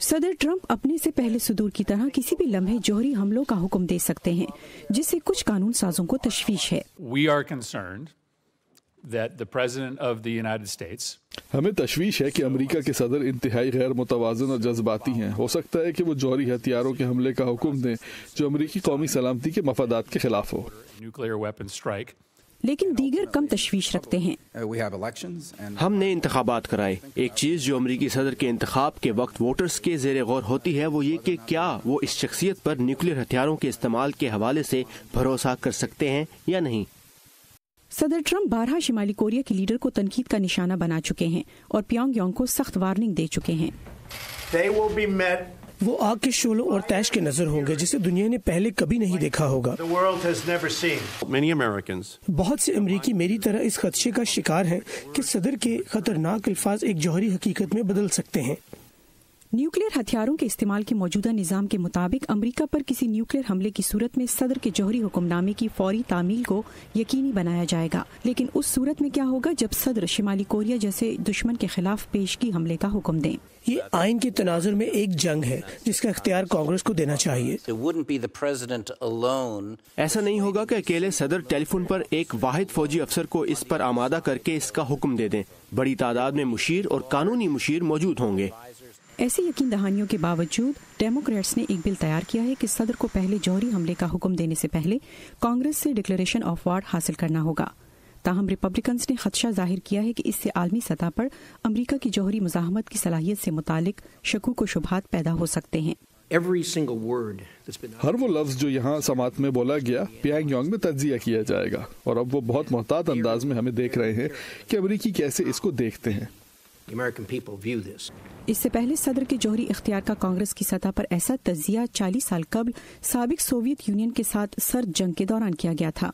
صدر ٹرمپ اپنے سے پہلے صدور کی طرح کسی بھی لمحے جوہری حملوں کا حکم دے سکتے ہیں، جس سے کچھ قانون سازوں کو تشویش ہے۔ We are concerned that the President of the United States ہمیں تشویش ہے کہ امریکہ کے صدر انتہائی غیر متوازن اور جذباتی ہیں۔ ہو سکتا ہے کہ وہ جوہری ہتھیاروں کے حملے کا حکم دیں جو امریکی قومی سلامتی کے مفادات کے خلاف ہو۔ nuclear weapon strike. لیکن دیگر کم تشویش رکھتے ہیں۔ ہم نے انتخابات کرائے۔ ایک چیز جو امریکی صدر کے انتخاب کے وقت ووٹرز کے زیر غور ہوتی ہے وہ یہ کہ کیا وہ اس شخصیت پر نیوکلیر ہتھیاروں کے استعمال کے حوالے سے بھروسہ کر سکتے ہیں یا نہیں۔ صدر ٹرمپ بارہا شمالی کوریا کے لیڈر کو تنقید کا نشانہ بنا چکے ہیں اور پیونگ یانگ کو سخت وارننگ دے چکے ہیں۔ وہ آگ کے شعلوں اور تیش کے نظر ہوں گے جسے دنیا نے پہلے کبھی نہیں دیکھا ہوگا۔ بہت سے امریکی میری طرح اس خدشے کا شکار ہیں کہ صدر کے خطرناک الفاظ ایک جوہری حقیقت میں بدل سکتے ہیں۔ نیوکلیر ہتھیاروں کے استعمال کے موجودہ نظام کے مطابق امریکہ پر کسی نیوکلیر حملے کی صورت میں صدر کے جوہری حکم نامے کی فوری تعمیل کو یقینی بنایا جائے گا، لیکن اس صورت میں کیا ہوگا جب صدر شمالی کوریا جیسے دشمن کے خلاف پیشگی حملے کا حکم دیں؟ یہ آئین کے تناظر میں ایک جنگ ہے جس کا اختیار کانگریس کو دینا چاہیے۔ ایسا نہیں ہوگا کہ اکیلے صدر ٹیلی فون پر ایک واحد فوجی افسر کو اس پر آمادہ کر کے اس کا حکم دے دیں۔ بڑی تعداد میں مشیر اور قانونی مشیر موجود ہوں گے۔ ایسی یقین دہانیوں کے باوجود ڈیموکریٹس نے ایک بل تیار کیا ہے کہ صدر کو پہلے جوہری حملے کا حکم دینے سے پہلے کانگریس سے ڈکلیریشن آف وار حاصل کرنا ہوگا۔ تاہم ریپبلکنز نے خدشہ ظاہر کیا ہے کہ اس سے عالمی سطح پر امریکہ کی جوہری مزاحمت کی صلاحیت سے متعلق شکوک و شبہات پیدا ہو سکتے ہیں۔ ہر وہ لفظ جو یہاں سماعت میں بولا گیا پیانگ یانگ میں تجزیہ کیا جائے گا، اور اب وہ بہت محتاط انداز میں ہمیں دیکھ رہے ہیں کہ امریکی کیسے اس کو دیکھتے ہیں۔ اس سے پہلے صدر کے جوہری اختیار کا کانگریس کی سطح پر ایسا تجزیہ 40 سال قبل سابق سوویت یونین کے ساتھ سرد جنگ کے دوران کیا گیا تھا۔